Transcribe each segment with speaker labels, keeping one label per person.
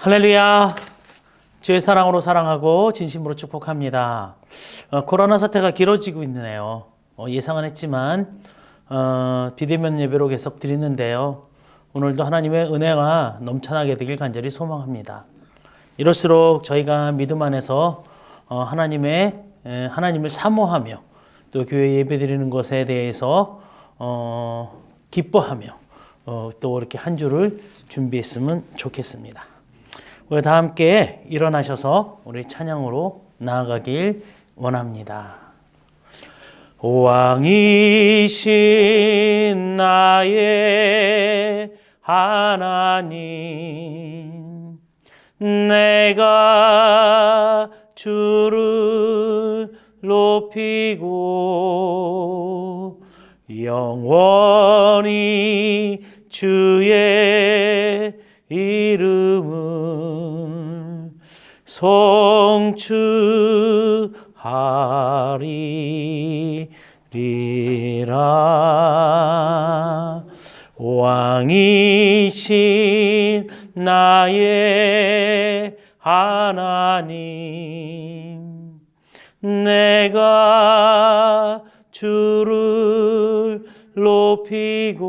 Speaker 1: 할렐루야. 주의 사랑으로 사랑하고 진심으로 축복합니다. 코로나 사태가 길어지고 있네요. 예상은 했지만 비대면 예배로 계속 드리는데요. 오늘도 하나님의 은혜가 넘쳐나게 되길 간절히 소망합니다. 이럴수록 저희가 믿음 안에서 하나님을 사모하며 또 교회 예배 드리는 것에 대해서 기뻐하며 또 이렇게 한 주를 준비했으면 좋겠습니다. 우리 다 함께 일어나셔서 우리 찬양으로 나아가길 원합니다. 왕이신 나의 하나님, 내가 주를 높이고 영원히 주의 이름을 송축하리라. 왕이신 나의 하나님, 내가 주를 높이고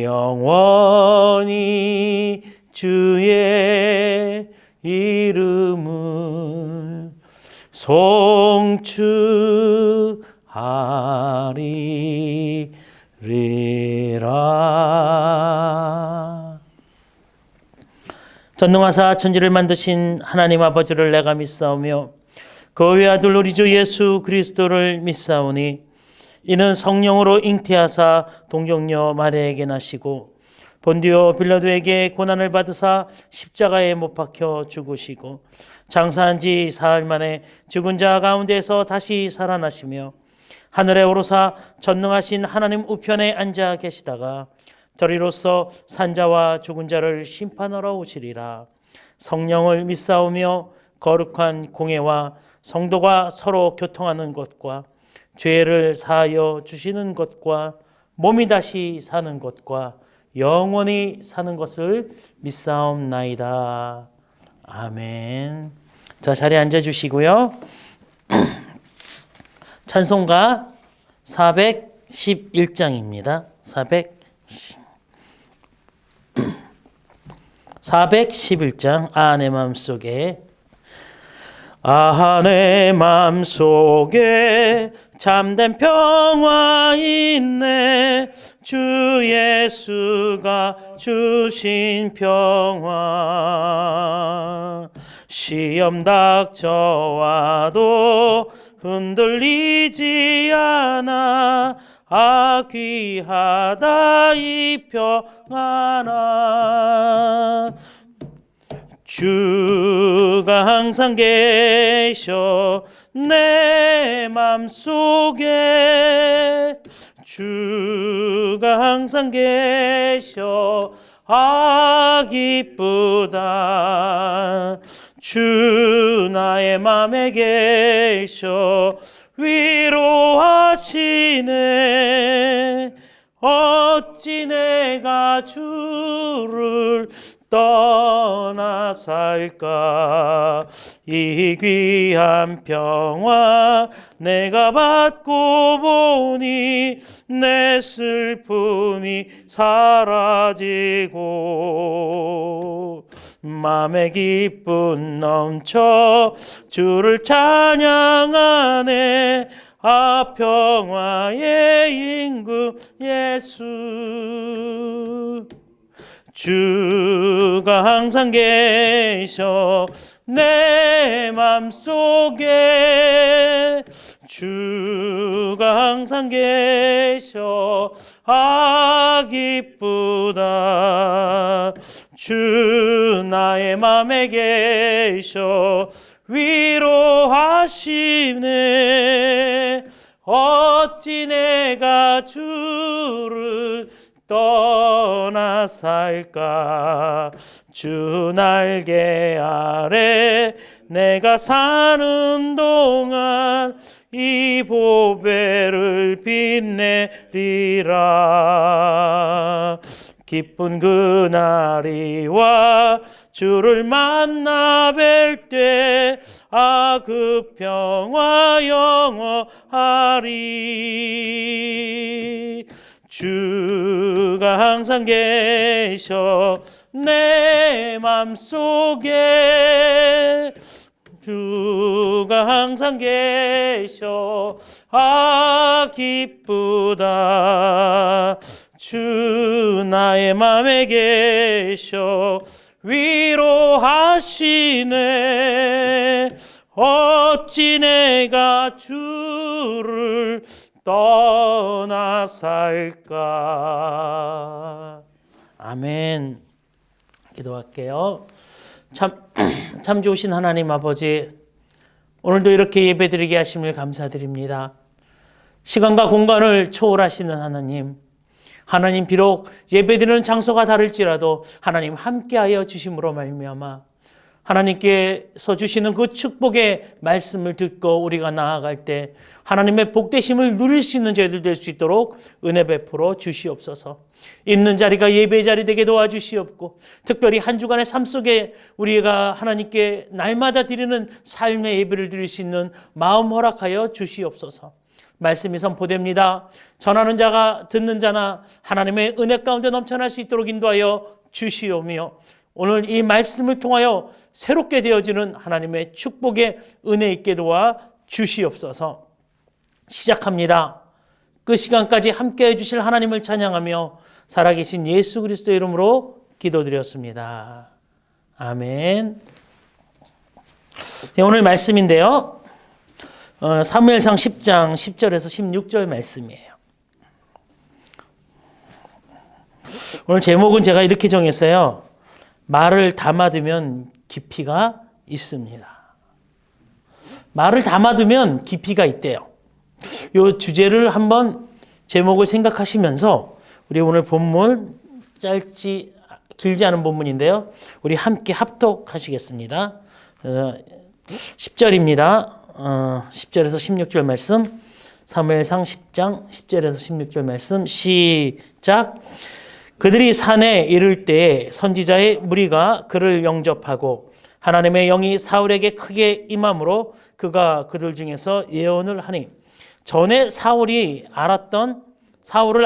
Speaker 1: 영원히 주의 이름을 송축하리라. 전능하사 천지를 만드신 하나님 아버지를 내가 믿사오며 그 외아들 우리 주 예수 그리스도를 믿사오니 이는 성령으로 잉태하사 동정녀 마리아에게 나시고 본디오 빌라도에게 고난을 받으사 십자가에 못 박혀 죽으시고 장사한 지 사흘 만에 죽은 자 가운데서 다시 살아나시며 하늘에 오르사 전능하신 하나님 우편에 앉아 계시다가 저리로서 산자와 죽은 자를 심판하러 오시리라. 성령을 믿사오며 거룩한 공회와 성도가 서로 교통하는 것과 죄를 사하여 주시는 것과 몸이 다시 사는 것과 영원히 사는 것을 믿사옵나이다. 아멘. 자, 자리에 앉아주시고요. 찬송가 411장입니다. 411장. 내 마음속에 내 마음속에 참된 평화 있네. 주 예수가 주신 평화. 시험 닥쳐와도 흔들리지 않아. 귀하다 이 평안아. 주가 항상 계셔 내 맘속에. 주가 항상 계셔 기쁘다. 주 나의 맘에 계셔 위로하시네. 어찌 내가 주를 떠나 살까. 이 귀한 평화 내가 받고 보니 내 슬픔이 사라지고 맘에 기쁨 넘쳐 주를 찬양하네. 평화의 임금 예수. 주가 항상 계셔 내 맘속에. 주가 항상 계셔 기쁘다. 주 나의 맘에 계셔 위로하시네. 어찌 내가 주를 떠나 살까. 주 날개 아래 내가 사는 동안 이 보배를 빛내리라. 기쁜 그날이 와 주를 만나 뵐 때 그 평화 영원하리. 주가 항상 계셔 내 맘속에, 주가 항상 계셔 기쁘다. 주 나의 맘에 계셔 위로하시네. 어찌 내가 주를 떠나 살까. 아멘. 기도할게요. 참 좋으신 하나님 아버지, 오늘도 이렇게 예배드리게 하심을 감사드립니다. 시간과 공간을 초월하시는 하나님, 하나님 비록 예배드리는 장소가 다를지라도 하나님 함께하여 주심으로 말미암아 하나님께서 주시는 그 축복의 말씀을 듣고 우리가 나아갈 때 하나님의 복되심을 누릴 수 있는 저희들 될 수 있도록 은혜 베풀어 주시옵소서. 있는 자리가 예배 자리 되게 도와주시옵고, 특별히 한 주간의 삶 속에 우리가 하나님께 날마다 드리는 삶의 예배를 드릴 수 있는 마음 허락하여 주시옵소서. 말씀이 선포됩니다. 전하는 자가 듣는 자나 하나님의 은혜 가운데 넘쳐날 수 있도록 인도하여 주시오며, 오늘 이 말씀을 통하여 새롭게 되어지는 하나님의 축복의 은혜 있게 도와 주시옵소서. 시작합니다. 그 시간까지 함께해 주실 하나님을 찬양하며 살아계신 예수 그리스도의 이름으로 기도드렸습니다. 아멘. 네, 오늘 말씀인데요, 사무엘상 10장 10절에서 16절 말씀이에요. 오늘 제목은 제가 이렇게 정했어요. 말을 담아두면 깊이가 있습니다. 말을 담아두면 깊이가 있대요. 이 주제를 한번 제목을 생각하시면서 우리 오늘 본문 짧지 길지 않은 본문인데요, 우리 함께 합독하시겠습니다. 10절입니다. 10절에서 16절 말씀, 사무엘상 10장 10절에서 16절 말씀 시작. 그들이 산에 이를 때에 선지자의 무리가 그를 영접하고 하나님의 영이 사울에게 크게 임함으로 그가 그들 중에서 예언을 하니, 전에 사울을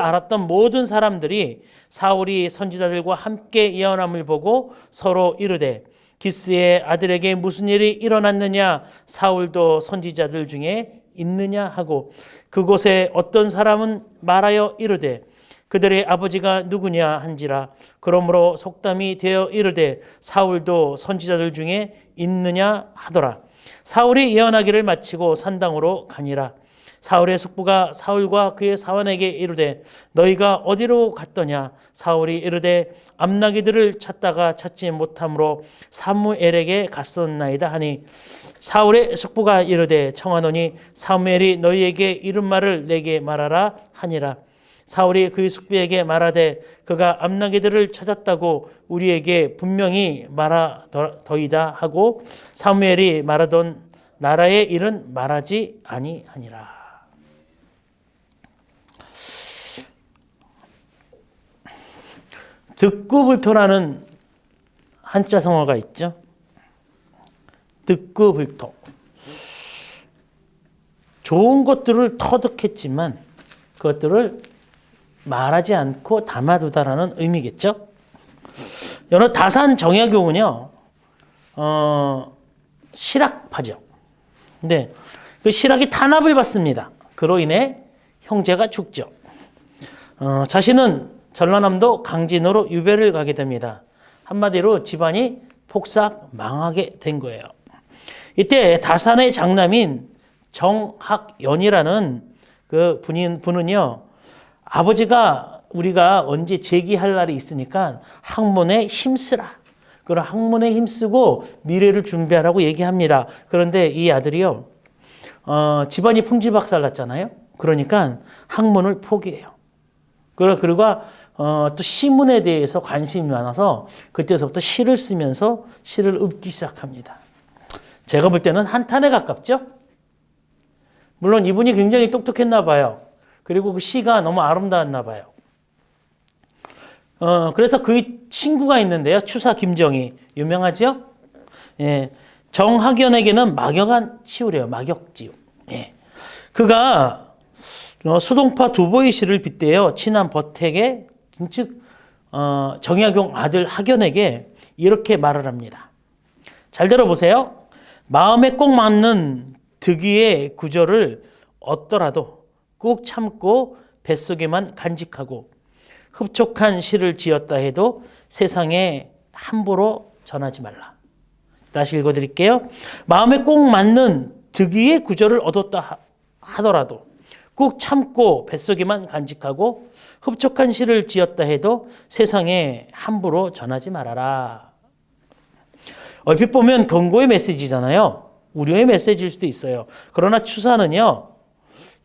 Speaker 1: 알았던 모든 사람들이 사울이 선지자들과 함께 예언함을 보고 서로 이르되, 기스의 아들에게 무슨 일이 일어났느냐, 사울도 선지자들 중에 있느냐 하고, 그곳에 어떤 사람은 말하여 이르되 그들의 아버지가 누구냐 한지라. 그러므로 속담이 되어 이르되 사울도 선지자들 중에 있느냐 하더라. 사울이 예언하기를 마치고 산당으로 가니라. 사울의 숙부가 사울과 그의 사환에게 이르되 너희가 어디로 갔더냐. 사울이 이르되 암나기들을 찾다가 찾지 못함으로 사무엘에게 갔었나이다 하니, 사울의 숙부가 이르되 청하노니 사무엘이 너희에게 이른 말을 내게 말하라 하니라. 사울이 그의 숙부에게 말하되 그가 암나기들을 찾았다고 우리에게 분명히 말하더이다 하고, 사무엘이 말하던 나라의 일은 말하지 아니하니라. 듣구불토라는 한자성어가 있죠. 듣구불토. 좋은 것들을 터득했지만 그것들을 말하지 않고 담아두다라는 의미겠죠. 여러 다산 정약용은요, 실학파죠. 근데 그 실학이 탄압을 받습니다. 그로 인해 형제가 죽죠. 자신은 전라남도 강진으로 유배를 가게 됩니다. 한마디로 집안이 폭삭 망하게 된 거예요. 이때 다산의 장남인 정학연이라는 그 분은요, 아버지가 우리가 언제 재기할 날이 있으니까 학문에 힘쓰라. 그런 학문에 힘쓰고 미래를 준비하라고 얘기합니다. 그런데 이 아들이요, 집안이 풍지박살 났잖아요. 그러니까 학문을 포기해요. 그리고 또 시문에 대해서 관심이 많아서 그때서부터 시를 쓰면서 시를 읊기 시작합니다. 제가 볼 때는 한탄에 가깝죠. 물론 이분이 굉장히 똑똑했나 봐요. 그리고 그 시가 너무 아름다웠나 봐요. 그래서 그 친구가 있는데요. 추사 김정희. 유명하죠? 예. 정학연에게는 막역한 치우래요. 막역지우. 예. 그가 수동파 두보이 씨를 빗대어 친한 버택의 즉 정약용 아들 학연에게 이렇게 말을 합니다. 잘 들어보세요. 마음에 꼭 맞는 득의의 구절을 얻더라도 꼭 참고 뱃속에만 간직하고 흡족한 시를 지었다 해도 세상에 함부로 전하지 말라. 다시 읽어드릴게요. 마음에 꼭 맞는 득의의 구절을 얻었다 하더라도 꼭 참고 뱃속에만 간직하고 흡족한 시를 지었다 해도 세상에 함부로 전하지 말아라. 얼핏 보면 경고의 메시지잖아요. 우려의 메시지일 수도 있어요. 그러나 추사는요,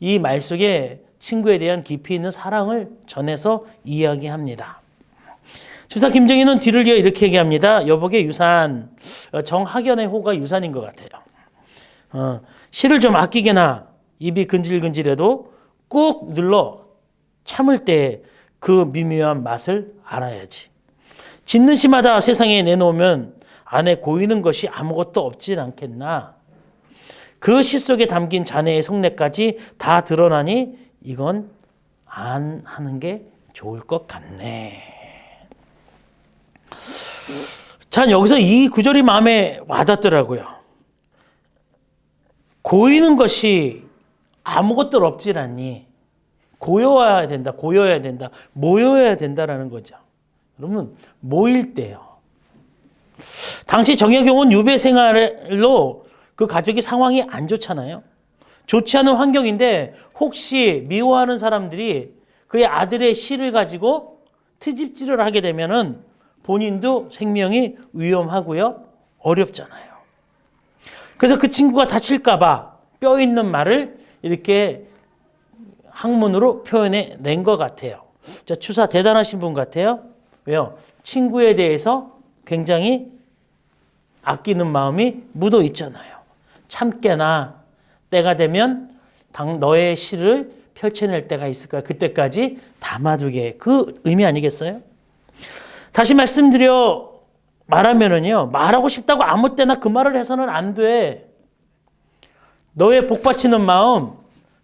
Speaker 1: 이 말 속에 친구에 대한 깊이 있는 사랑을 전해서 이야기합니다. 추사 김정희는 뒤를 이어 이렇게 얘기합니다. 여복의 유산, 정학연의 호가 유산인 것 같아요. 시를 좀 아끼게나 입이 근질근질해도 꾹 눌러 참을 때 그 미묘한 맛을 알아야지. 짓는 시마다 세상에 내놓으면 안에 고이는 것이 아무것도 없질 않겠나. 그 시 속에 담긴 자네의 속내까지 다 드러나니 이건 안 하는 게 좋을 것 같네. 전 여기서 이 구절이 마음에 와닿더라고요. 고이는 것이 아무것도 없질 않니. 고여야 된다, 고여야 된다, 모여야 된다라는 거죠. 여러분, 모일 때요. 당시 정약용은 유배 생활로 그 가족이 상황이 안 좋잖아요. 좋지 않은 환경인데 혹시 미워하는 사람들이 그의 아들의 시를 가지고 트집질을 하게 되면은 본인도 생명이 위험하고요. 어렵잖아요. 그래서 그 친구가 다칠까봐 뼈 있는 말을 이렇게 학문으로 표현해 낸 것 같아요. 자, 추사 대단하신 분 같아요. 왜요? 친구에 대해서 굉장히 아끼는 마음이 묻어 있잖아요. 참깨나 때가 되면 너의 시를 펼쳐낼 때가 있을 거야. 그때까지 담아두게. 그 의미 아니겠어요? 다시 말하면은요. 말하고 싶다고 아무 때나 그 말을 해서는 안 돼. 너의 복받치는 마음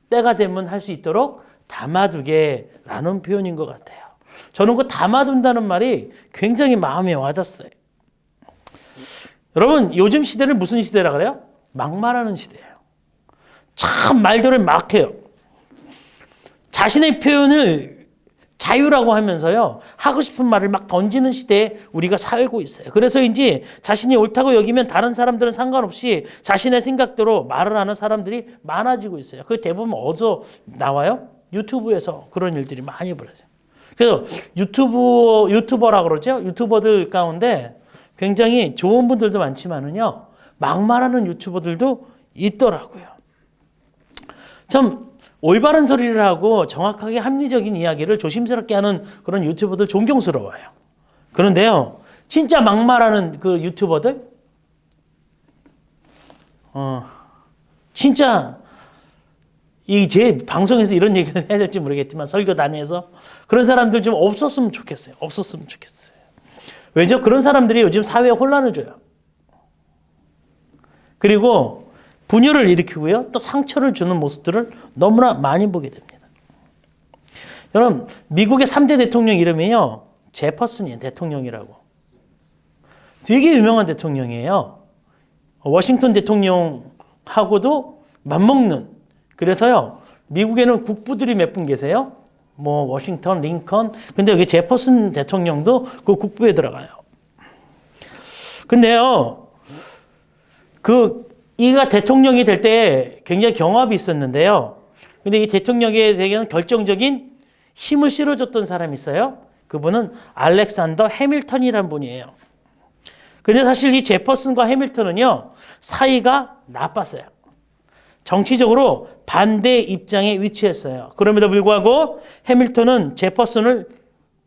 Speaker 1: 때가 되면 할 수 있도록 담아두게라는 표현인 것 같아요. 저는 그 담아둔다는 말이 굉장히 마음에 와닿았어요. 여러분, 요즘 시대를 무슨 시대라 그래요? 막말하는 시대예요. 참 말들을 막 해요. 자신의 표현을 자유라고 하면서요, 하고 싶은 말을 막 던지는 시대에 우리가 살고 있어요. 그래서인지 자신이 옳다고 여기면 다른 사람들은 상관없이 자신의 생각대로 말을 하는 사람들이 많아지고 있어요. 그 대부분 어디서 나와요? 유튜브에서 그런 일들이 많이 벌어져요. 그래서 유튜버라고 그러죠? 유튜버들 가운데 굉장히 좋은 분들도 많지만은요, 막말하는 유튜버들도 있더라고요. 참 올바른 소리를 하고 정확하게 합리적인 이야기를 조심스럽게 하는 그런 유튜버들 존경스러워요. 그런데요, 진짜 막말하는 그 유튜버들, 진짜 제 방송에서 이런 얘기를 해야 될지 모르겠지만 설교단에서 그런 사람들 좀 없었으면 좋겠어요. 없었으면 좋겠어요. 왜죠? 그런 사람들이 요즘 사회에 혼란을 줘요. 그리고 분열을 일으키고요. 또 상처를 주는 모습들을 너무나 많이 보게 됩니다. 여러분, 미국의 3대 대통령 이름이요. 제퍼슨이에요. 대통령이라고. 되게 유명한 대통령이에요. 워싱턴 대통령하고도 맞먹는. 그래서요. 미국에는 국부들이 몇 분 계세요. 뭐 워싱턴, 링컨. 근데 여기 제퍼슨 대통령도 그 국부에 들어가요. 근데요. 이가 대통령이 될 때 굉장히 경합이 있었는데요. 근데 이 대통령에 대한 결정적인 힘을 실어줬던 사람이 있어요. 그분은 알렉산더 해밀턴이라는 분이에요. 근데 사실 이 제퍼슨과 해밀턴은요, 사이가 나빴어요. 정치적으로 반대 입장에 위치했어요. 그럼에도 불구하고 해밀턴은 제퍼슨을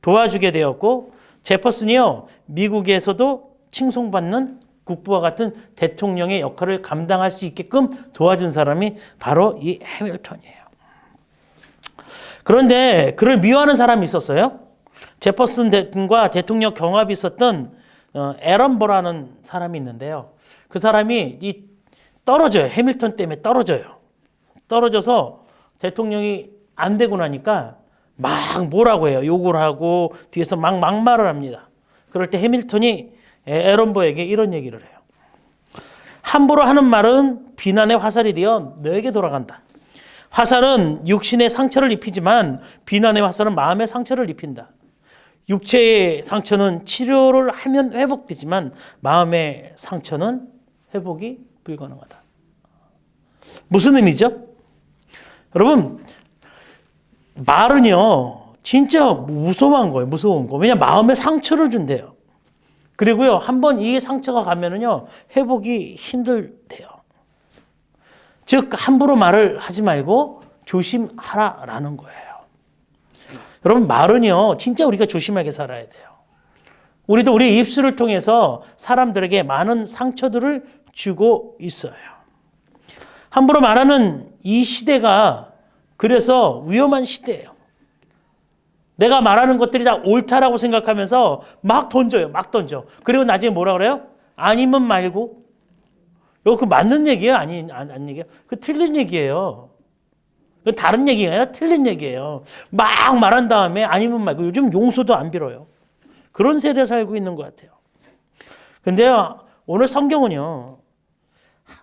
Speaker 1: 도와주게 되었고, 제퍼슨이요, 미국에서도 칭송받는 국부와 같은 대통령의 역할을 감당할 수 있게끔 도와준 사람이 바로 이 해밀턴이에요. 그런데 그를 미워하는 사람이 있었어요. 제퍼슨과 대통령 경합이 있었던 에런버라는 사람이 있는데요. 그 사람이 떨어져요. 해밀턴 때문에 떨어져서 대통령이 안 되고 나니까 막 뭐라고 해요. 욕을 하고 뒤에서 막 막말을 합니다. 그럴 때 해밀턴이 에런버에게 이런 얘기를 해요. 함부로 하는 말은 비난의 화살이 되어 너에게 돌아간다. 화살은 육신의 상처를 입히지만 비난의 화살은 마음의 상처를 입힌다. 육체의 상처는 치료를 하면 회복되지만 마음의 상처는 회복이 불가능하다. 무슨 의미죠? 여러분, 말은요 진짜 무서운 거예요. 왜냐하면 마음에 상처를 준대요. 그리고요 한번 이 상처가 가면은요 회복이 힘들대요. 즉 함부로 말을 하지 말고 조심하라라는 거예요. 여러분, 말은요 진짜 우리가 조심하게 살아야 돼요. 우리도 우리 입술을 통해서 사람들에게 많은 상처들을 주고 있어요. 함부로 말하는 이 시대가 그래서 위험한 시대예요. 내가 말하는 것들이 다 옳다라고 생각하면서 막 던져요. 그리고 나중에 뭐라 그래요? 아니면 말고. 그 맞는 얘기예요? 아닌 얘기예요? 그 틀린 얘기예요. 그 다른 얘기가 아니라 틀린 얘기예요. 막 말한 다음에 아니면 말고. 요즘 용서도 안 빌어요. 그런 세대에 살고 있는 것 같아요. 근데요, 오늘 성경은요,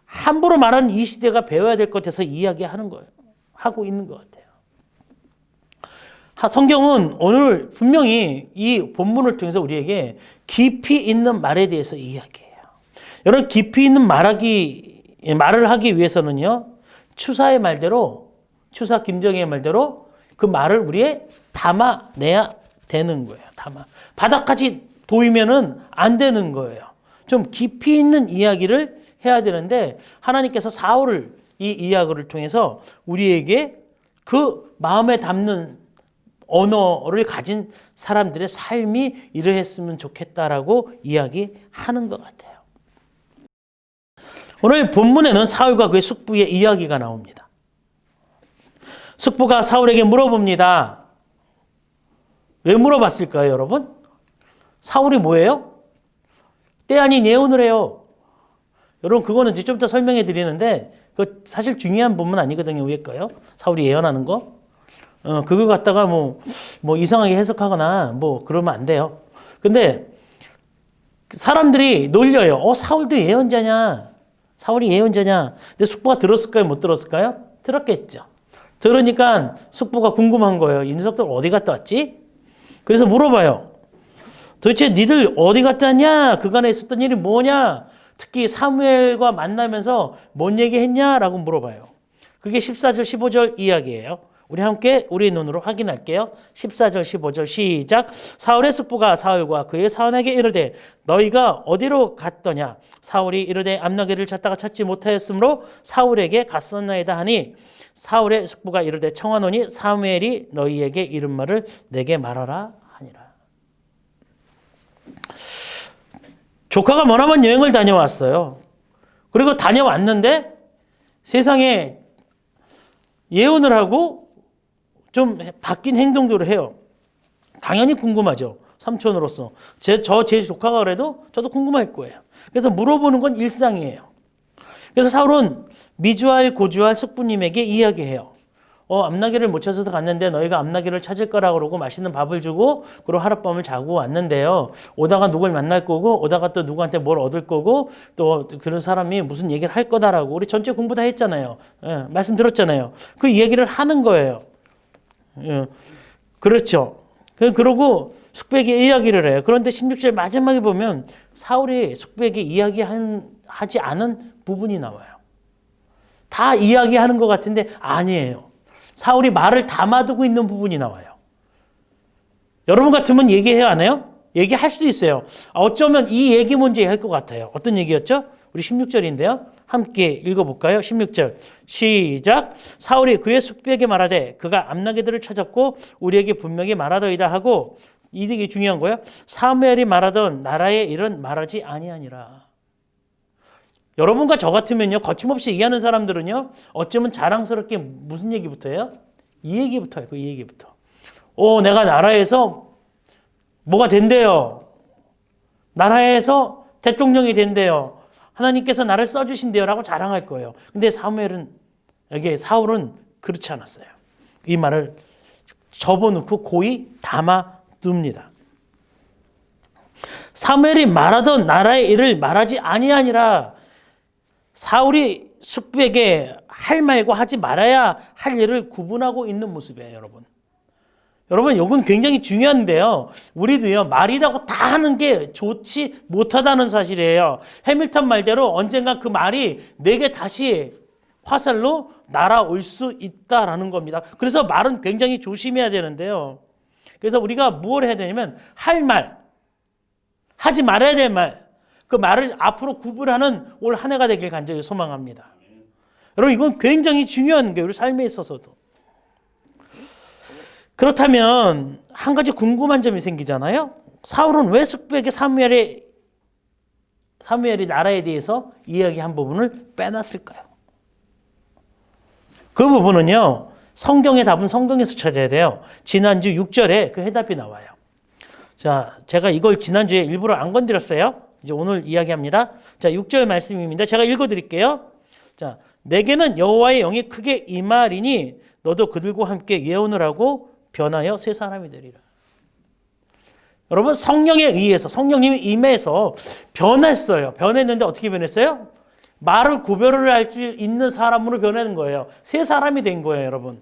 Speaker 1: 함부로 말하는 이 시대가 배워야 될 것 같아서 이야기하는 거예요. 하고 있는 것 같아요. 성경은 오늘 분명히 이 본문을 통해서 우리에게 깊이 있는 말에 대해서 이야기해요. 여러분, 깊이 있는 말을 하기 위해서는요, 추사 김정희의 말대로 그 말을 우리에 담아내야 되는 거예요. 바닥까지 보이면은 안 되는 거예요. 좀 깊이 있는 이야기를 해야 되는데 하나님께서 사울을 이 이야기를 통해서 우리에게 그 마음에 담는 언어를 가진 사람들의 삶이 이러했으면 좋겠다라고 이야기하는 것 같아요. 오늘 본문에는 사울과 그의 숙부의 이야기가 나옵니다. 숙부가 사울에게 물어봅니다. 왜 물어봤을까요, 여러분? 사울이 뭐예요? 때 아닌 예언을 해요. 여러분, 그거는 이제 좀 더 설명해 드리는데 그 사실 중요한 본문 아니거든요. 위에 거요. 사울이 예언하는 거. 그걸 갖다가 뭐 이상하게 해석하거나 뭐 그러면 안 돼요. 근데 사람들이 놀려요. 사울도 예언자냐? 사울이 예언자냐? 근데 숙부가 들었을까요? 못 들었을까요? 들었겠죠. 들으니까 숙부가 궁금한 거예요. 이 녀석들 어디 갔다 왔지? 그래서 물어봐요. 도대체 니들 어디 갔다 왔냐? 그간에 있었던 일이 뭐냐? 특히 사무엘과 만나면서 뭔 얘기했냐라고 물어봐요. 그게 14절 15절 이야기예요. 우리 함께 우리 눈으로 확인할게요. 14절 15절 시작. 사울의 숙부가 사울과 그의 사원에게 이르되 너희가 어디로 갔더냐? 사울이 이르되 암나귀를 찾다가 찾지 못하였으므로 사울에게 갔었나이다 하니 사울의 숙부가 이르되 청하노니 사무엘이 너희에게 이른 말을 내게 말하라 하니라. 조카가 머나먼 여행을 다녀왔어요. 그리고 다녀왔는데 세상에 예언을 하고 좀 바뀐 행동들을 해요. 당연히 궁금하죠. 삼촌으로서. 제 조카가 그래도 저도 궁금할 거예요. 그래서 물어보는 건 일상이에요. 그래서 사울은 미주알 고주알 숙부님에게 이야기해요. 암나귀를 못 찾아서 갔는데 너희가 암나귀를 찾을 거라고 그러고 맛있는 밥을 주고 그리고 하룻밤을 자고 왔는데요. 오다가 누굴 만날 거고 오다가 또 누구한테 뭘 얻을 거고 또 그런 사람이 무슨 얘기를 할 거다라고 우리 전체 공부 다 했잖아요. 말씀드렸잖아요. 그 얘기를 하는 거예요. 그렇죠. 그러고 숙부에게 이야기를 해요. 그런데 16절 마지막에 보면 사울이 숙부에게 이야기하지 않은 부분이 나와요. 다 이야기하는 것 같은데 아니에요. 사울이 말을 담아두고 있는 부분이 나와요. 여러분 같으면 얘기해야 하나요? 얘기할 수도 있어요. 어쩌면 이 얘기 먼저 할 것 같아요. 어떤 얘기였죠? 우리 16절인데요. 함께 읽어볼까요? 16절 시작. 사울이 그의 숙부에게 말하되 그가 암나귀들을 찾았고 우리에게 분명히 말하더이다 하고 이게 중요한 거예요. 사무엘이 말하던 나라의 일은 말하지 아니하니라. 여러분과 저 같으면요, 거침없이 얘기하는 사람들은요, 어쩌면 자랑스럽게 무슨 얘기부터 해요? 이 얘기부터 해요. 이 얘기부터. 내가 나라에서 뭐가 된대요. 나라에서 대통령이 된대요. 하나님께서 나를 써주신대요 라고 자랑할 거예요. 근데 사울은 그렇지 않았어요. 이 말을 접어놓고 고이 담아둡니다. 사무엘이 말하던 나라의 일을 말하지 아니하니라. 사울이 숙부에게 할 말과 하지 말아야 할 일을 구분하고 있는 모습이에요, 여러분. 여러분, 이건 굉장히 중요한데요. 우리도요, 말이라고 다 하는 게 좋지 못하다는 사실이에요. 해밀턴 말대로 언젠가 그 말이 내게 다시 화살로 날아올 수 있다라는 겁니다. 그래서 말은 굉장히 조심해야 되는데요. 그래서 우리가 뭘 해야 되냐면, 할 말, 하지 말아야 될 말, 그 말을 앞으로 구분하는 올 한 해가 되길 간절히 소망합니다. 여러분, 이건 굉장히 중요한 거예요. 우리 삶에 있어서도. 그렇다면 한 가지 궁금한 점이 생기잖아요. 사울은 왜 숙부에게 사무엘이 나라에 대해서 이야기한 부분을 빼놨을까요? 그 부분은요, 성경의 답은 성경에서 찾아야 돼요. 지난주 6절에 그 해답이 나와요. 자, 제가 이걸 지난주에 일부러 안 건드렸어요. 이제 오늘 이야기합니다. 자, 6절 말씀입니다. 제가 읽어드릴게요. 자, 내게는 여호와의 영이 크게 임하리니 너도 그들과 함께 예언을 하고 변하여 새 사람이 되리라. 여러분, 성령에 의해서, 성령님이 임해서 변했어요. 변했는데 어떻게 변했어요? 말을 구별을 할 수 있는 사람으로 변하는 거예요. 새 사람이 된 거예요, 여러분.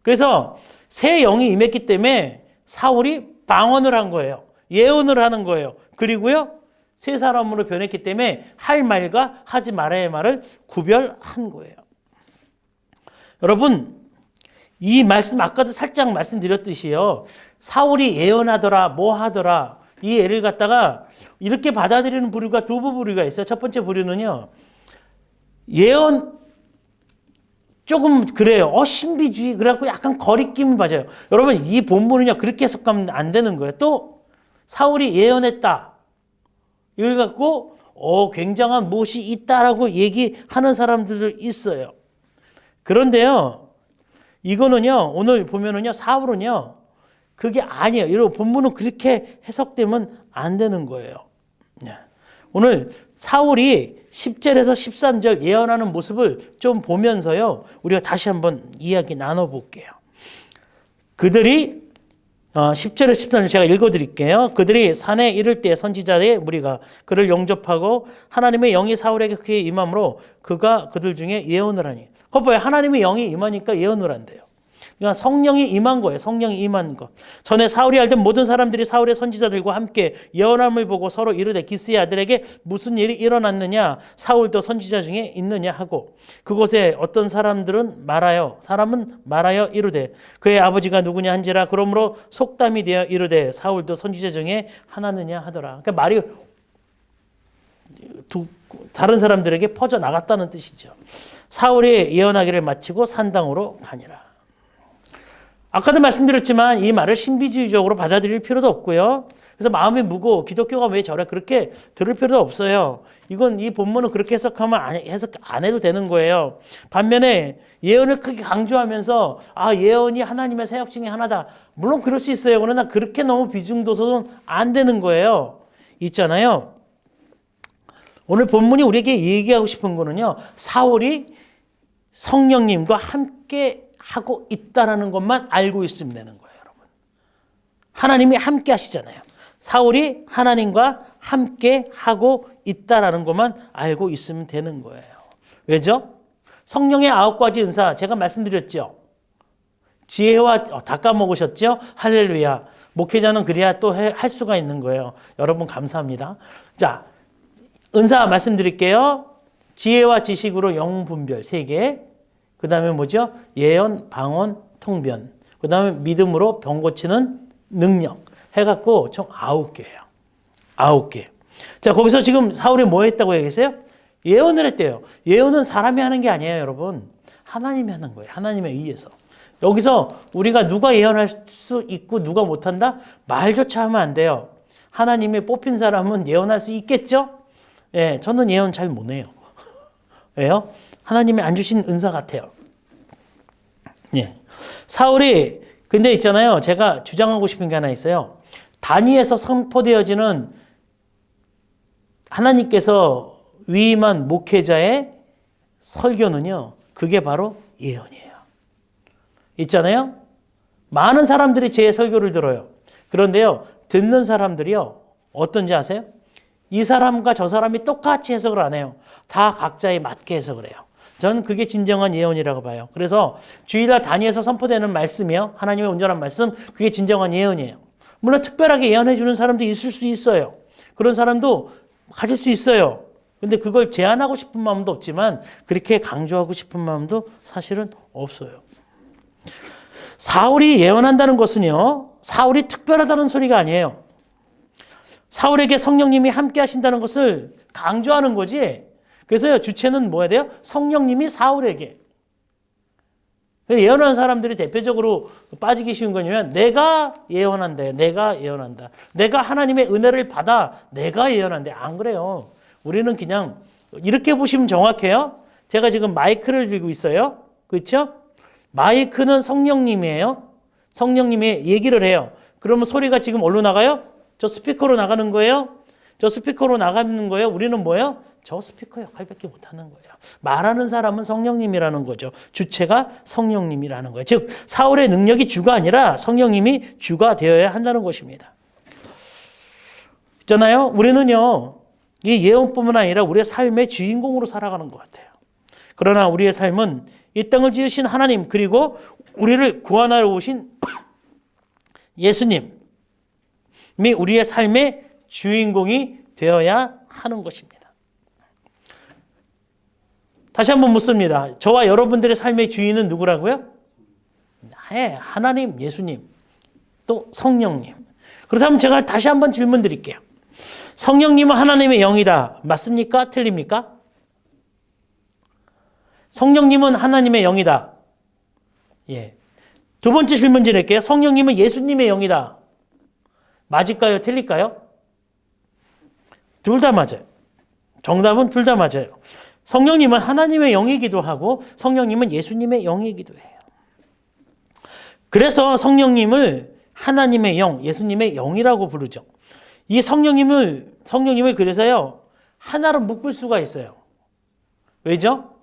Speaker 1: 그래서 새 영이 임했기 때문에 사울이 방언을 한 거예요. 예언을 하는 거예요. 그리고요, 새 사람으로 변했기 때문에 할 말과 하지 말아야 할 말을 구별한 거예요. 여러분, 이 말씀 아까도 살짝 말씀드렸듯이요. 사울이 예언하더라, 뭐 하더라, 이 예를 갖다가 이렇게 받아들이는 부류가 두 부류가 있어요. 첫 번째 부류는요, 예언 조금 그래요. 신비주의. 그래갖고 약간 거리낌을 맞아요. 여러분, 이 본문은요, 그렇게 해석하면 안 되는 거예요. 또, 사울이 예언했다. 이걸 갖고, 굉장한 무엇이 있다라고 얘기하는 사람들도 있어요. 그런데요, 이거는요, 오늘 보면은요, 사울은요, 그게 아니에요. 여러분, 본문은 그렇게 해석되면 안 되는 거예요. 오늘 사울이 10절에서 13절 예언하는 모습을 좀 보면서요, 우리가 다시 한번 이야기 나눠볼게요. 그들이 10절에서 13절 제가 읽어드릴게요. 그들이 산에 이를 때 선지자의 무리가 그를 영접하고 하나님의 영이 사울에게 크게 임함으로 그가 그들 중에 예언을 하니. 그거 봐요. 하나님의 영이 임하니까 예언을 한대요. 그러니까 성령이 임한 거예요. 성령이 임한 거. 전에 사울이 알던 모든 사람들이 사울의 선지자들과 함께 예언함을 보고 서로 이르되 기스의 아들에게 무슨 일이 일어났느냐, 사울도 선지자 중에 있느냐 하고, 그곳에 어떤 사람은 말하여 이르되 그의 아버지가 누구냐 한지라. 그러므로 속담이 되어 이르되 사울도 선지자 중에 하나느냐 하더라. 그러니까 말이 다른 사람들에게 퍼져 나갔다는 뜻이죠. 사울이 예언하기를 마치고 산당으로 가니라. 아까도 말씀드렸지만 이 말을 신비주의적으로 받아들일 필요도 없고요. 그래서 마음이 무거워 기독교가 왜 저래 그렇게 들을 필요도 없어요. 이건 이 본문은 그렇게 해석 안 해도 되는 거예요. 반면에 예언을 크게 강조하면서 예언이 하나님의 사역 중에 하나다. 물론 그럴 수 있어요. 그러나 그렇게 너무 비중 둬서는 안 되는 거예요. 있잖아요. 오늘 본문이 우리에게 얘기하고 싶은 거는요, 사울이 성령님과 함께 하고 있다라는 것만 알고 있으면 되는 거예요, 여러분. 하나님이 함께 하시잖아요. 사울이 하나님과 함께 하고 있다라는 것만 알고 있으면 되는 거예요. 왜죠? 성령의 9가지 은사 제가 말씀드렸죠. 지혜와 다 까먹으셨죠? 할렐루야. 목회자는 그래야 또 할 수가 있는 거예요. 여러분 감사합니다. 자, 은사 말씀드릴게요. 지혜와 지식으로 영웅 분별 3개. 그 다음에 뭐죠? 예언, 방언, 통변. 그 다음에 믿음으로 병 고치는 능력. 해갖고 총 9개예요. 9개. 자, 거기서 지금 사울이 뭐 했다고 얘기했어요? 예언을 했대요. 예언은 사람이 하는 게 아니에요, 여러분. 하나님이 하는 거예요. 하나님에 의해서. 여기서 우리가 누가 예언할 수 있고 누가 못한다? 말조차 하면 안 돼요. 하나님의 뽑힌 사람은 예언할 수 있겠죠? 예, 저는 예언 잘 못해요. 왜요? 하나님이 안 주신 은사 같아요. 예. 사울이 근데 있잖아요. 제가 주장하고 싶은 게 하나 있어요. 단위에서 선포되어지는 하나님께서 위임한 목회자의 설교는요, 그게 바로 예언이에요. 있잖아요. 많은 사람들이 제 설교를 들어요. 그런데요, 듣는 사람들이요, 어떤지 아세요? 이 사람과 저 사람이 똑같이 해석을 안 해요. 다 각자에 맞게 해석을 해요. 저는 그게 진정한 예언이라고 봐요. 그래서 주일날 단위에서 선포되는 말씀이요, 하나님의 온전한 말씀, 그게 진정한 예언이에요. 물론 특별하게 예언해 주는 사람도 있을 수 있어요. 그런 사람도 가질 수 있어요. 근데 그걸 제한하고 싶은 마음도 없지만 그렇게 강조하고 싶은 마음도 사실은 없어요. 사울이 예언한다는 것은요, 사울이 특별하다는 소리가 아니에요. 사울에게 성령님이 함께 하신다는 것을 강조하는 거지. 그래서 주체는 뭐야 돼요? 성령님이 사울에게. 예언하는 사람들이 대표적으로 빠지기 쉬운 거냐면 내가 예언한다. 내가 예언한다. 내가 하나님의 은혜를 받아 내가 예언한다. 안 그래요. 우리는 그냥 이렇게 보시면 정확해요. 제가 지금 마이크를 들고 있어요. 그렇죠? 마이크는 성령님이에요. 성령님이 얘기를 해요. 그러면 소리가 지금 어디로 나가요? 저 스피커로 나가는 거예요? 저 스피커로 나가는 거예요? 우리는 뭐예요? 저 스피커 역할밖에 못하는 거예요. 말하는 사람은 성령님이라는 거죠. 주체가 성령님이라는 거예요. 즉 사울의 능력이 주가 아니라 성령님이 주가 되어야 한다는 것입니다. 있잖아요. 우리는요, 이 예언뿐만 아니라 우리의 삶의 주인공으로 살아가는 것 같아요. 그러나 우리의 삶은 이 땅을 지으신 하나님, 그리고 우리를 구원하러 오신 예수님이 우리의 삶의 주인공이 되어야 하는 것입니다. 다시 한번 묻습니다. 저와 여러분들의 삶의 주인은 누구라고요? 하나님, 예수님, 또 성령님. 그렇다면 제가 다시 한번 질문 드릴게요. 성령님은 하나님의 영이다. 맞습니까? 틀립니까? 성령님은 하나님의 영이다. 예. 두 번째 질문 드릴게요. 성령님은 예수님의 영이다. 맞을까요? 틀릴까요? 둘 다 맞아요. 정답은 둘 다 맞아요. 성령님은 하나님의 영이기도 하고 성령님은 예수님의 영이기도 해요. 그래서 성령님을 하나님의 영, 예수님의 영이라고 부르죠. 이 성령님을 그래서요, 하나로 묶을 수가 있어요. 왜죠?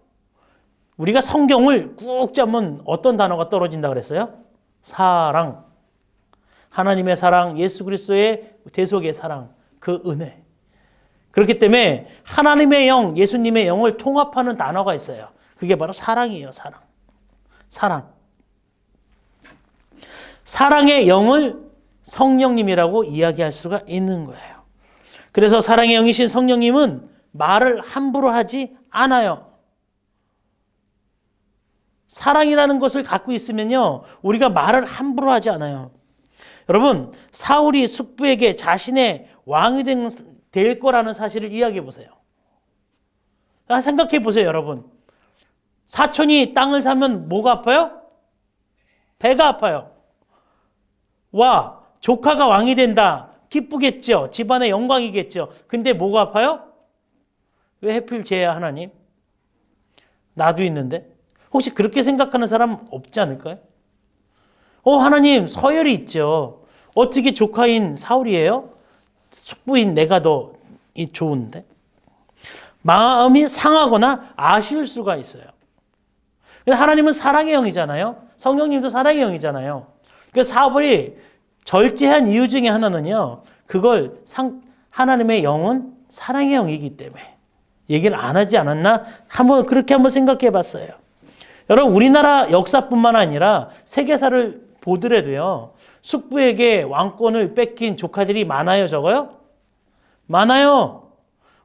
Speaker 1: 우리가 성경을 꾹 잡으면 어떤 단어가 떨어진다 그랬어요? 사랑. 하나님의 사랑, 예수 그리스도의 대속의 사랑, 그 은혜. 그렇기 때문에 하나님의 영, 예수님의 영을 통합하는 단어가 있어요. 그게 바로 사랑이에요. 사랑. 사랑. 사랑의 영을 성령님이라고 이야기할 수가 있는 거예요. 그래서 사랑의 영이신 성령님은 말을 함부로 하지 않아요. 사랑이라는 것을 갖고 있으면요, 우리가 말을 함부로 하지 않아요. 여러분, 사울이 숙부에게 자신의 왕이 될 거라는 사실을 이야기해 보세요. 생각해 보세요, 여러분. 사촌이 땅을 사면 뭐가 아파요? 배가 아파요. 와, 조카가 왕이 된다. 기쁘겠죠. 집안의 영광이겠죠. 근데 뭐가 아파요? 왜 하필 쟤야, 하나님? 나도 있는데. 혹시 그렇게 생각하는 사람 없지 않을까요? 하나님, 서열이 있죠. 어떻게 조카인 사울이에요? 숙부인 내가 더 좋은데? 마음이 상하거나 아쉬울 수가 있어요. 하나님은 사랑의 영이잖아요. 성령님도 사랑의 영이잖아요. 그래서 사울이 절제한 이유 중에 하나는요, 하나님의 영은 사랑의 영이기 때문에 얘기를 안 하지 않았나? 그렇게 한번 생각해 봤어요. 여러분, 우리나라 역사뿐만 아니라 세계사를 보더라도요, 숙부에게 왕권을 뺏긴 조카들이 많아요, 적어요? 많아요.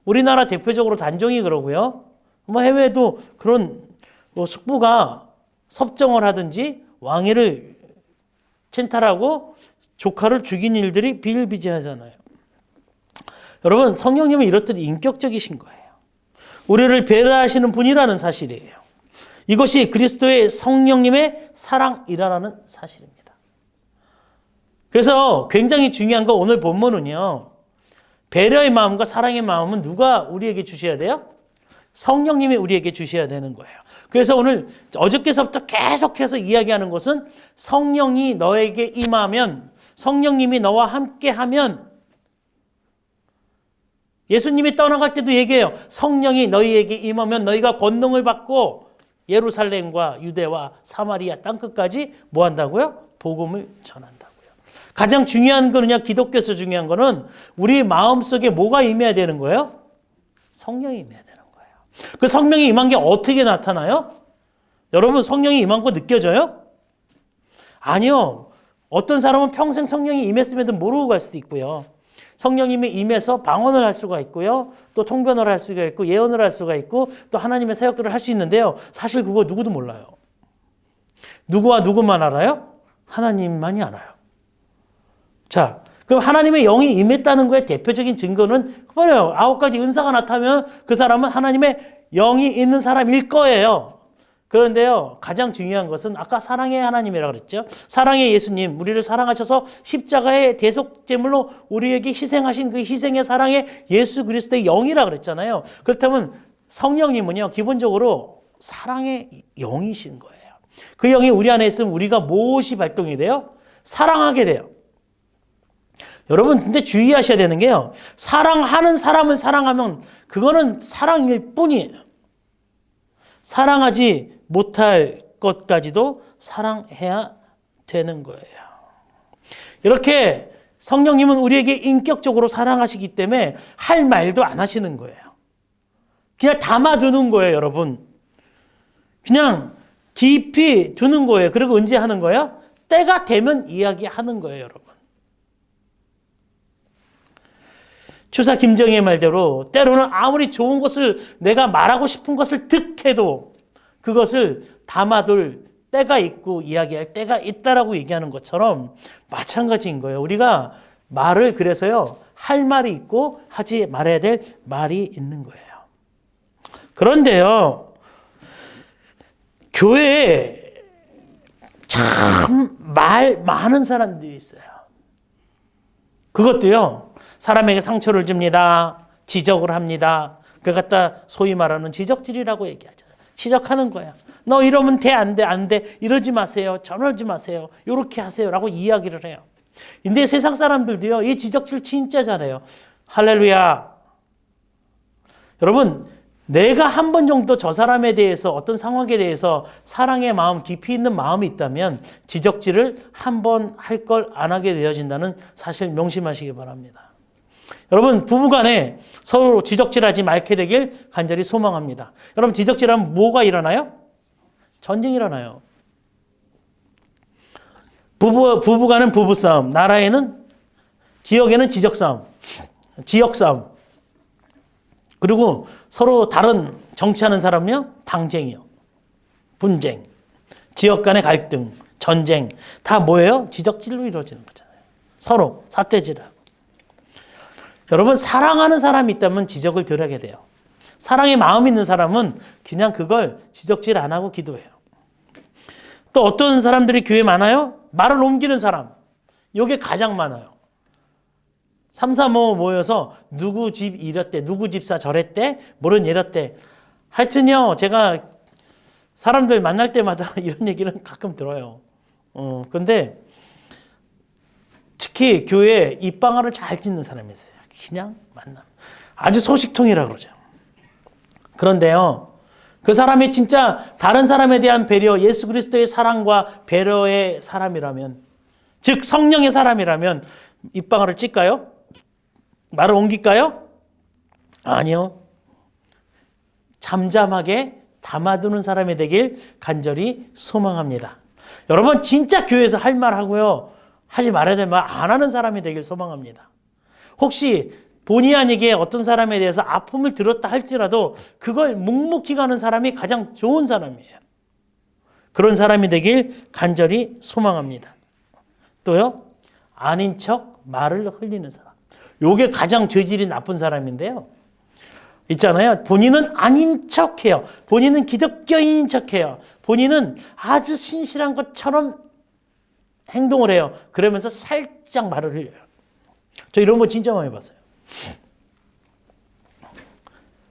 Speaker 1: 우리나라 대표적으로 단종이 그러고요. 해외에도 그런 숙부가 섭정을 하든지 왕위를 찬탈하고 조카를 죽인 일들이 비일비재하잖아요. 여러분, 성령님은 이렇듯 인격적이신 거예요. 우리를 배려하시는 분이라는 사실이에요. 이것이 그리스도의 성령님의 사랑이라는 사실입니다. 그래서 굉장히 중요한 거 오늘 본문은요, 배려의 마음과 사랑의 마음은 누가 우리에게 주셔야 돼요? 성령님이 우리에게 주셔야 되는 거예요. 그래서 어저께서부터 계속해서 이야기하는 것은 성령이 너에게 임하면 성령님이 너와 함께 하면 예수님이 떠나갈 때도 얘기해요. 성령이 너희에게 임하면 너희가 권능을 받고 예루살렘과 유대와 사마리아 땅끝까지 뭐 한다고요? 복음을 전한다고요. 가장 중요한 거는요, 기독교에서 중요한 거는 우리 마음속에 뭐가 임해야 되는 거예요? 성령이 임해야 되는 거예요. 그 성령이 임한 게 어떻게 나타나요? 여러분, 성령이 임한 거 느껴져요? 아니요. 어떤 사람은 평생 성령이 임했음에도 모르고 갈 수도 있고요. 성령님이 임해서 방언을 할 수가 있고요. 또 통변을 할 수가 있고 예언을 할 수가 있고 또 하나님의 사역들을 할 수 있는데요. 사실 그거 누구도 몰라요. 누구와 누구만 알아요? 하나님만이 알아요. 자, 그럼 하나님의 영이 임했다는 거에 대표적인 증거는 뭐예요? 9가지 은사가 나타나면 그 사람은 하나님의 영이 있는 사람일 거예요. 그런데요, 가장 중요한 것은 아까 사랑의 하나님이라고 그랬죠. 사랑의 예수님, 우리를 사랑하셔서 십자가의 대속제물로 우리에게 희생하신 그 희생의 사랑의 예수 그리스도의 영이라고 그랬잖아요. 그렇다면 성령님은요, 기본적으로 사랑의 영이신 거예요. 그 영이 우리 안에 있으면 우리가 무엇이 발동이 돼요? 사랑하게 돼요. 여러분, 근데 주의하셔야 되는 게요, 사랑하는 사람을 사랑하면 그거는 사랑일 뿐이에요. 사랑하지 못할 것까지도 사랑해야 되는 거예요. 이렇게 성령님은 우리에게 인격적으로 사랑하시기 때문에 할 말도 안 하시는 거예요. 그냥 담아두는 거예요, 여러분. 그냥 깊이 두는 거예요. 그리고 언제 하는 거예요? 때가 되면 이야기하는 거예요, 여러분. 추사 김정희의 말대로 때로는 아무리 좋은 것을 내가 말하고 싶은 것을 득해도 그것을 담아둘 때가 있고 이야기할 때가 있다라고 얘기하는 것처럼 마찬가지인 거예요. 우리가 말을 그래서요, 할 말이 있고 하지 말아야 될 말이 있는 거예요. 그런데요, 교회에 참 말 많은 사람들이 있어요. 그것도요, 사람에게 상처를 줍니다. 지적을 합니다. 그걸 갖다 소위 말하는 지적질이라고 얘기하죠. 지적하는 거야. 너 이러면 돼, 안 돼, 안 돼. 이러지 마세요. 저러지 마세요. 이렇게 하세요. 라고 이야기를 해요. 근데 세상 사람들도요, 이 지적질 진짜 잘해요. 할렐루야. 여러분, 내가 한 번 정도 저 사람에 대해서 어떤 상황에 대해서 사랑의 마음, 깊이 있는 마음이 있다면 지적질을 한 번 할 걸 안 하게 되어진다는 사실 명심하시기 바랍니다. 여러분, 부부간에 서로 지적질하지 말게 되길 간절히 소망합니다. 여러분, 지적질하면 뭐가 일어나요? 전쟁이 일어나요. 부부간은 부부싸움, 나라에는, 지역에는 지적싸움, 지역싸움, 그리고 서로 다른 정치하는 사람은요, 당쟁이요, 분쟁, 지역 간의 갈등, 전쟁, 다 뭐예요? 지적질로 이루어지는 거잖아요. 서로 삿대질하고. 여러분, 사랑하는 사람이 있다면 지적을 덜 하게 돼요. 사랑의 마음 있는 사람은 그냥 그걸 지적질 안 하고 기도해요. 또 어떤 사람들이 교회에 많아요? 말을 옮기는 사람. 이게 가장 많아요. 3, 4, 5 모여서 누구 집 이랬대, 누구 집사 저랬대, 뭐는 이랬대. 하여튼요, 제가 사람들 만날 때마다 이런 얘기를 가끔 들어요. 근데 특히 교회에 입방아를 잘 찢는 사람이 있어요. 그냥 만남. 아주 소식통이라 그러죠. 그런데요, 그 사람이 진짜 다른 사람에 대한 배려, 예수 그리스도의 사랑과 배려의 사람이라면, 즉 성령의 사람이라면 입방아를 찢까요? 말을 옮길까요? 아니요. 잠잠하게 담아두는 사람이 되길 간절히 소망합니다. 여러분, 진짜 교회에서 할 말 하고요, 하지 말아야 될 말 안 하는 사람이 되길 소망합니다. 혹시 본의 아니게 어떤 사람에 대해서 아픔을 들었다 할지라도 그걸 묵묵히 가는 사람이 가장 좋은 사람이에요. 그런 사람이 되길 간절히 소망합니다. 또요, 아닌 척 말을 흘리는 사람. 요게 가장 죄질이 나쁜 사람인데요. 있잖아요. 본인은 아닌 척해요. 본인은 기독교인인 척해요. 본인은 아주 신실한 것처럼 행동을 해요. 그러면서 살짝 말을 흘려요. 저 이런 거 진짜 많이 봤어요.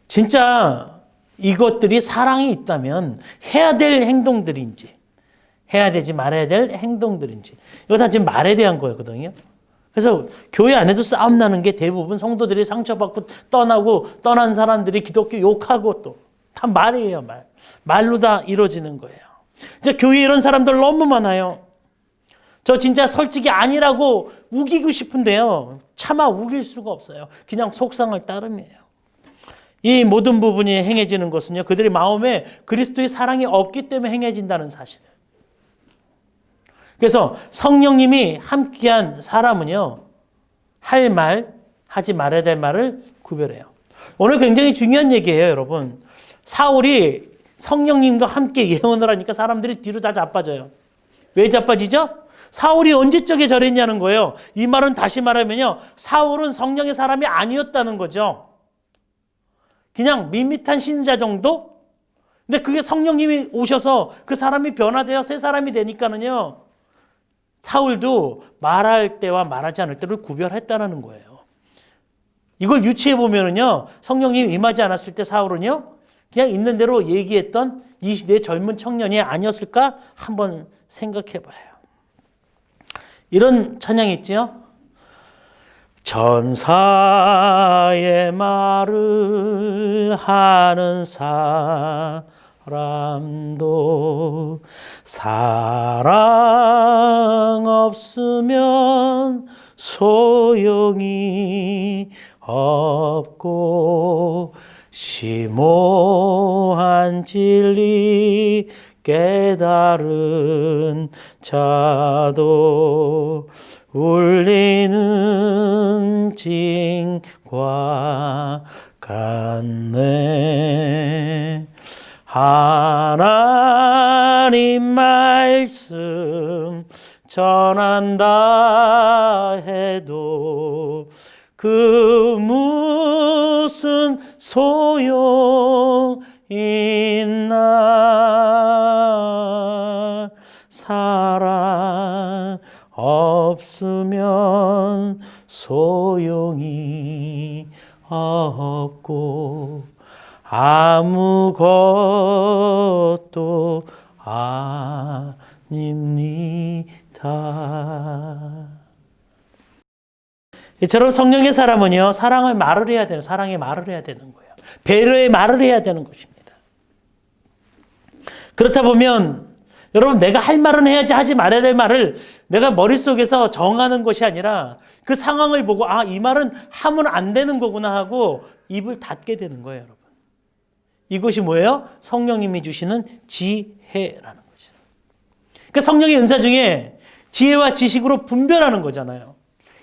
Speaker 1: 진짜 이것들이 사랑이 있다면 해야 될 행동들인지, 해야 되지 말아야 될 행동들인지. 이거 다 지금 말에 대한 거거든요. 그래서 교회 안에도 싸움 나는 게 대부분 성도들이 상처받고 떠나고 떠난 사람들이 기독교 욕하고 또 다 말이에요, 말. 말로 다 이루어지는 거예요. 이제 교회에 이런 사람들 너무 많아요. 저 진짜 솔직히 아니라고 우기고 싶은데요. 차마 우길 수가 없어요. 그냥 속상을 따름이에요. 이 모든 부분이 행해지는 것은요, 그들의 마음에 그리스도의 사랑이 없기 때문에 행해진다는 사실이에요. 그래서 성령님이 함께한 사람은요, 할 말, 하지 말아야 될 말을 구별해요. 오늘 굉장히 중요한 얘기예요, 여러분. 사울이 성령님과 함께 예언을 하니까 사람들이 뒤로 다 자빠져요. 왜 자빠지죠? 사울이 언제적에 저랬냐는 거예요. 이 말은 다시 말하면요, 사울은 성령의 사람이 아니었다는 거죠. 그냥 밋밋한 신자 정도? 근데 그게 성령님이 오셔서 그 사람이 변화되어 새 사람이 되니까는요, 사울도 말할 때와 말하지 않을 때를 구별했다는 거예요. 이걸 유추해 보면은요, 성령님이 임하지 않았을 때 사울은요, 그냥 있는 대로 얘기했던 이 시대의 젊은 청년이 아니었을까 한번 생각해 봐요. 이런 찬양이 있죠. 전사의 말을 하는 사람도 사랑 없으면 소용이 없고 심오한 진리 깨달은 자도 울리는 징과 같네. 하나님 말씀 전한다 해도 그 무슨 소용 있나. 사랑 없으면 소용이 없고 아무것도 아닙니다. 이처럼 성령의 사람은요, 사랑의 말을 해야 되는 거예요. 배려의 말을 해야 되는 것입니다. 그렇다 보면 여러분, 내가 할 말은 해야지 하지 말아야 될 말을 내가 머릿속에서 정하는 것이 아니라 그 상황을 보고 이 말은 하면 안 되는 거구나 하고 입을 닫게 되는 거예요, 여러분. 이것이 뭐예요? 성령님이 주시는 지혜라는 거죠. 그러니까 성령의 은사 중에 지혜와 지식으로 분별하는 거잖아요.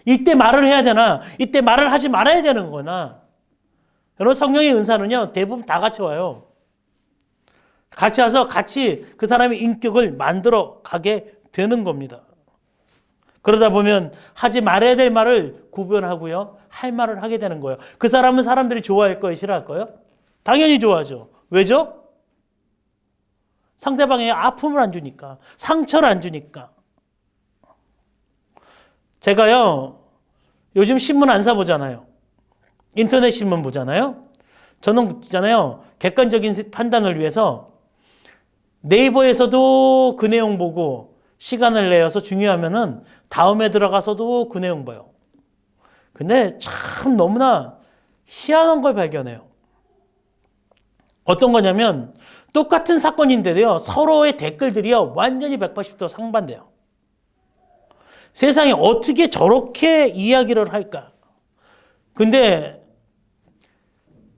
Speaker 1: 이때 말을 해야 되나, 이때 말을 하지 말아야 되는 거나. 여러분, 성령의 은사는요, 대부분 다 같이 와요. 같이 와서 같이 그 사람의 인격을 만들어 가게 되는 겁니다. 그러다 보면 하지 말아야 될 말을 구별하고요, 할 말을 하게 되는 거예요. 그 사람은 사람들이 좋아할 거예요, 싫어할 거예요? 당연히 좋아하죠. 왜죠? 상대방의 아픔을 안 주니까, 상처를 안 주니까. 제가요, 요즘 신문 안 사보잖아요. 인터넷 신문 보잖아요. 저는 있잖아요, 객관적인 판단을 위해서 네이버에서도 그 내용 보고 시간을 내어서 중요하면은 다음에 들어가서도 그 내용 봐요. 근데 참 너무나 희한한 걸 발견해요. 어떤 거냐면 똑같은 사건인데도요, 서로의 댓글들이요, 완전히 180도 상반돼요. 세상에 어떻게 저렇게 이야기를 할까? 근데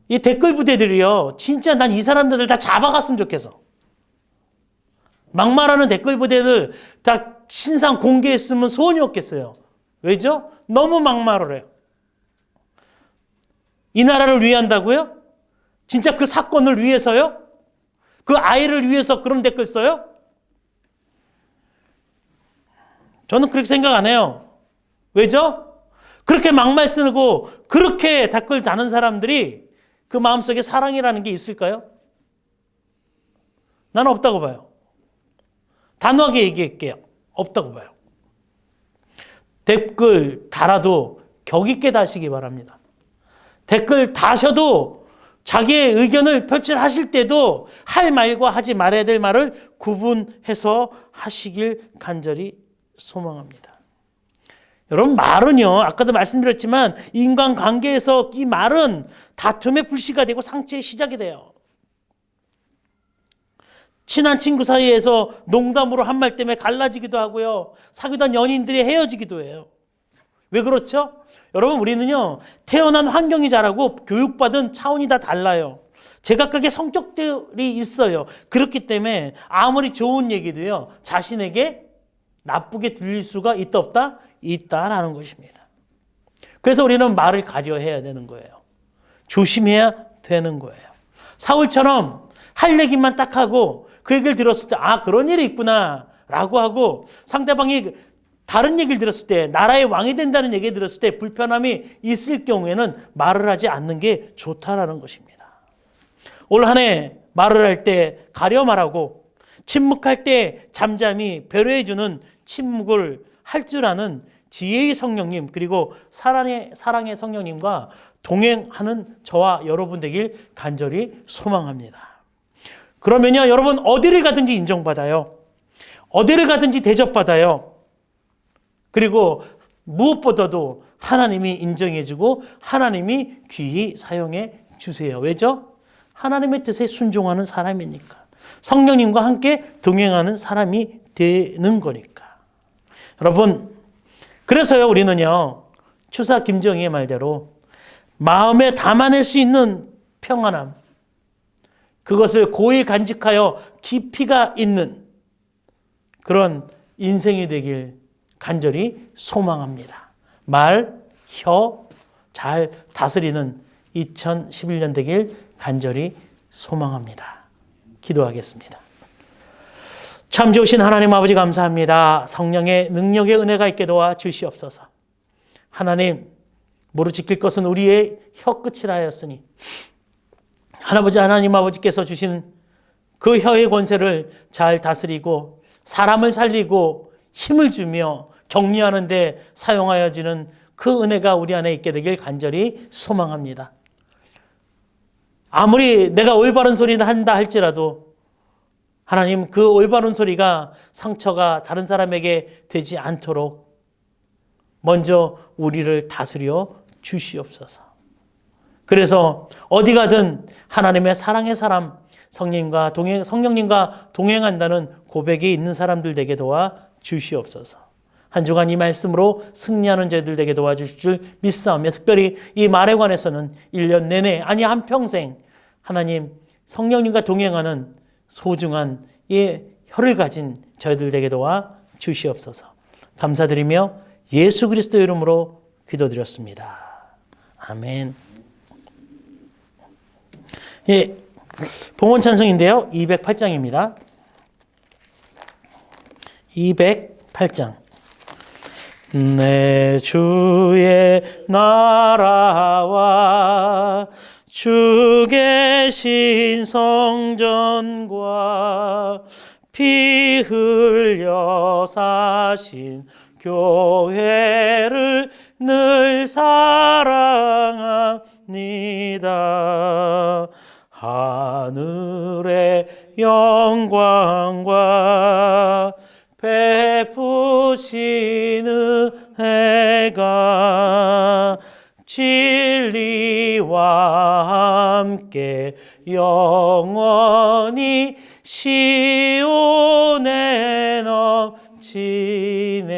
Speaker 1: 이 댓글 부대들이요, 진짜 난 이 사람들 다 잡아갔으면 좋겠어. 막말하는 댓글 부대들 다 신상 공개했으면 소원이 없겠어요. 왜죠? 너무 막말을 해요. 이 나라를 위한다고요? 진짜 그 사건을 위해서요? 그 아이를 위해서 그런 댓글 써요? 저는 그렇게 생각 안 해요. 왜죠? 그렇게 막말 쓰고 그렇게 댓글 다는 사람들이 그 마음속에 사랑이라는 게 있을까요? 나는 없다고 봐요. 단호하게 얘기할게요. 없다고 봐요. 댓글 달아도 격 있게 다시기 바랍니다. 댓글 다셔도 자기의 의견을 표출하실 때도 할 말과 하지 말아야 될 말을 구분해서 하시길 간절히 소망합니다. 여러분, 말은요, 아까도 말씀드렸지만 인간관계에서 이 말은 다툼의 불씨가 되고 상처의 시작이 돼요. 친한 친구 사이에서 농담으로 한 말 때문에 갈라지기도 하고요. 사귀던 연인들이 헤어지기도 해요. 왜 그렇죠? 여러분, 우리는요, 태어난 환경이 자라고 교육받은 차원이 다 달라요. 제각각의 성격들이 있어요. 그렇기 때문에 아무리 좋은 얘기도요, 자신에게 나쁘게 들릴 수가 있다 없다? 있다라는 것입니다. 그래서 우리는 말을 가려해야 되는 거예요. 조심해야 되는 거예요. 사울처럼 할 얘기만 딱 하고 그 얘기를 들었을 때, 아, 그런 일이 있구나 라고 하고, 상대방이 다른 얘기를 들었을 때, 나라의 왕이 된다는 얘기를 들었을 때 불편함이 있을 경우에는 말을 하지 않는 게 좋다라는 것입니다. 올 한 해 말을 할 때 가려 말하고, 침묵할 때 잠잠히 배려해주는 침묵을 할 줄 아는 지혜의 성령님, 그리고 사랑의 성령님과 동행하는 저와 여러분 되길 간절히 소망합니다. 그러면요, 여러분, 어디를 가든지 인정받아요. 어디를 가든지 대접받아요. 그리고 무엇보다도 하나님이 인정해주고 하나님이 귀히 사용해 주세요. 왜죠? 하나님의 뜻에 순종하는 사람이니까. 성령님과 함께 동행하는 사람이 되는 거니까. 여러분, 그래서요, 우리는요, 추사 김정희의 말대로 마음에 담아낼 수 있는 평안함, 그것을 고이 간직하여 깊이가 있는 그런 인생이 되길 간절히 소망합니다. 말, 혀 잘 다스리는 2011년 되길 간절히 소망합니다. 기도하겠습니다. 참 좋으신 하나님 아버지, 감사합니다. 성령의 능력의 은혜가 있게 도와 주시옵소서. 하나님, 무릇 지킬 것은 우리의 혀끝이라 하였으니 할아버지 하나님 아버지께서 주신 그 혀의 권세를 잘 다스리고 사람을 살리고 힘을 주며 격려하는 데 사용하여지는 그 은혜가 우리 안에 있게 되길 간절히 소망합니다. 아무리 내가 올바른 소리를 한다 할지라도 하나님, 그 올바른 소리가 상처가 다른 사람에게 되지 않도록 먼저 우리를 다스려 주시옵소서. 그래서 어디 가든 하나님의 사랑의 사람, 성령님과 동행한다는 고백이 있는 사람들 되게 도와 주시옵소서. 한 주간 이 말씀으로 승리하는 저희들 되게 도와주실 줄 믿사오며, 특별히 이 말에 관해서는 1년 내내, 아니 한평생 하나님 성령님과 동행하는 소중한 이 혀를 가진 저희들 되게 도와 주시옵소서. 감사드리며 예수 그리스도 이름으로 기도드렸습니다. 아멘. 예, 봉헌 찬송인데요, 208장입니다. 208장. 내 주의 나라와 주 계신 성전과 피 흘려 사신 교회를 늘 사랑합니다. 하늘의 영광과 베푸시는 은혜가 진리와 함께 영원히 시온에 넘치네.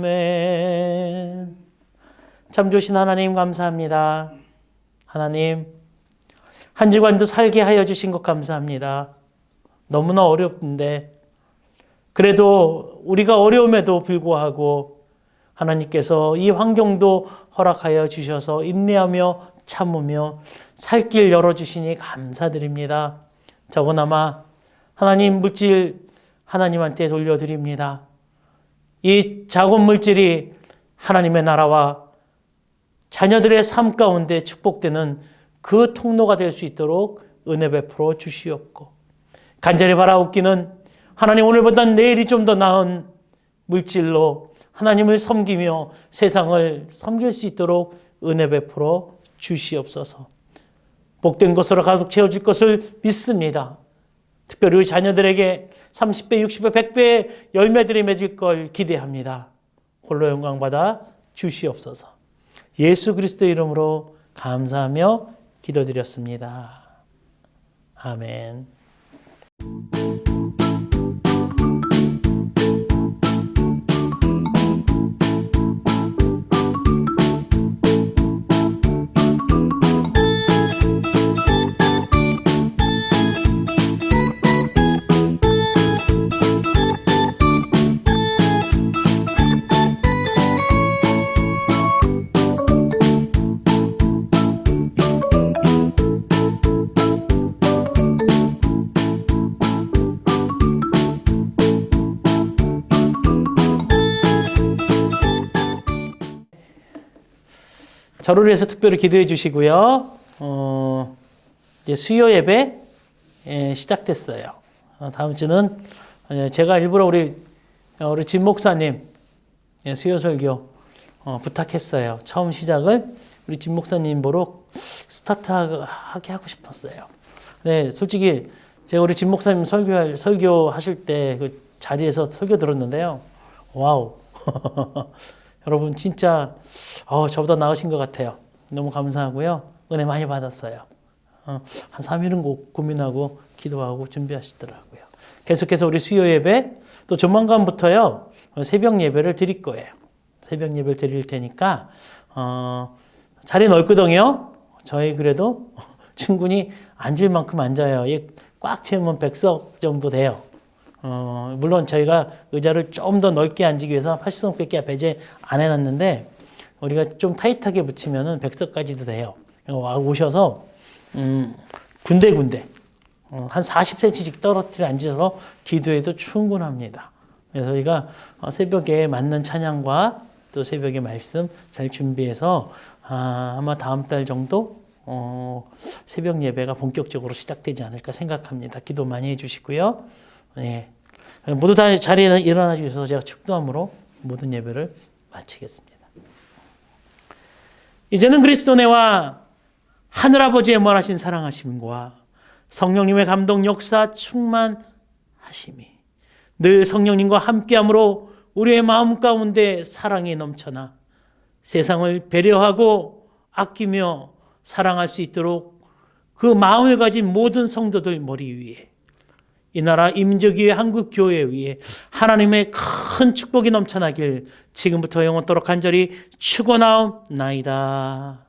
Speaker 1: 아멘. 참 좋으신 하나님, 감사합니다. 하나님, 한 주간도 살게 하여 주신 것 감사합니다. 너무나 어렵는데 그래도 우리가 어려움에도 불구하고 하나님께서 이 환경도 허락하여 주셔서 인내하며 참으며 살 길 열어주시니 감사드립니다. 적어나마 하나님 물질 하나님한테 돌려드립니다. 이 작은 물질이 하나님의 나라와 자녀들의 삶 가운데 축복되는 그 통로가 될 수 있도록 은혜 베풀어 주시옵고, 간절히 바라옵기는 하나님, 오늘보다 내일이 좀 더 나은 물질로 하나님을 섬기며 세상을 섬길 수 있도록 은혜 베풀어 주시옵소서. 복된 것으로 가득 채워질 것을 믿습니다. 특별히 우리 자녀들에게 30배, 60배, 100배의 열매들이 맺을 걸 기대합니다. 홀로 영광 받아 주시옵소서. 예수 그리스도의 이름으로 감사하며 기도드렸습니다. 아멘. 저를 위해서 특별히 기도해 주시고요. 이제 수요 예배 시작됐어요. 다음 주는 제가 일부러 우리 진 목사님 수요 설교 부탁했어요. 처음 시작을 우리 진 목사님 보러 스타트하게 하고 싶었어요. 네, 솔직히 제가 우리 진 목사님 설교하실 때 그 자리에서 설교 들었는데요. 와우. 여러분 진짜 저보다 나으신 것 같아요. 너무 감사하고요. 은혜 많이 받았어요. 한 3일은 고민하고 기도하고 준비하시더라고요. 계속해서 우리 수요 예배 또 조만간부터요. 새벽 예배를 드릴 거예요. 새벽 예배를 드릴 테니까 자리 넓거든요. 저희 그래도 충분히 앉을 만큼 앉아요. 꽉 채우면 100석 정도 돼요. 물론 저희가 의자를 좀 더 넓게 앉기 위해서 80석밖에 배제 안 해놨는데 우리가 좀 타이트하게 붙이면은 100석까지도 돼요. 오셔서 군데군데 한 40cm씩 떨어뜨려 앉아서 기도해도 충분합니다. 그래서 저희가 새벽에 맞는 찬양과 또 새벽에 말씀 잘 준비해서 아마 다음 달 정도 새벽 예배가 본격적으로 시작되지 않을까 생각합니다. 기도 많이 해주시고요. 네. 모두 다 자리에 일어나 주셔서 제가 축도함으로 모든 예배를 마치겠습니다. 이제는 그리스도네와 하늘아버지의 원하신 사랑하심과 성령님의 감동 역사 충만하심이 늘 성령님과 함께함으로 우리의 마음 가운데 사랑이 넘쳐나 세상을 배려하고 아끼며 사랑할 수 있도록 그 마음을 가진 모든 성도들 머리 위에 이 나라 임적위의 한국 교회 위에 하나님의 큰 축복이 넘쳐나길 지금부터 영원토록 간절히 축원하옵나이다.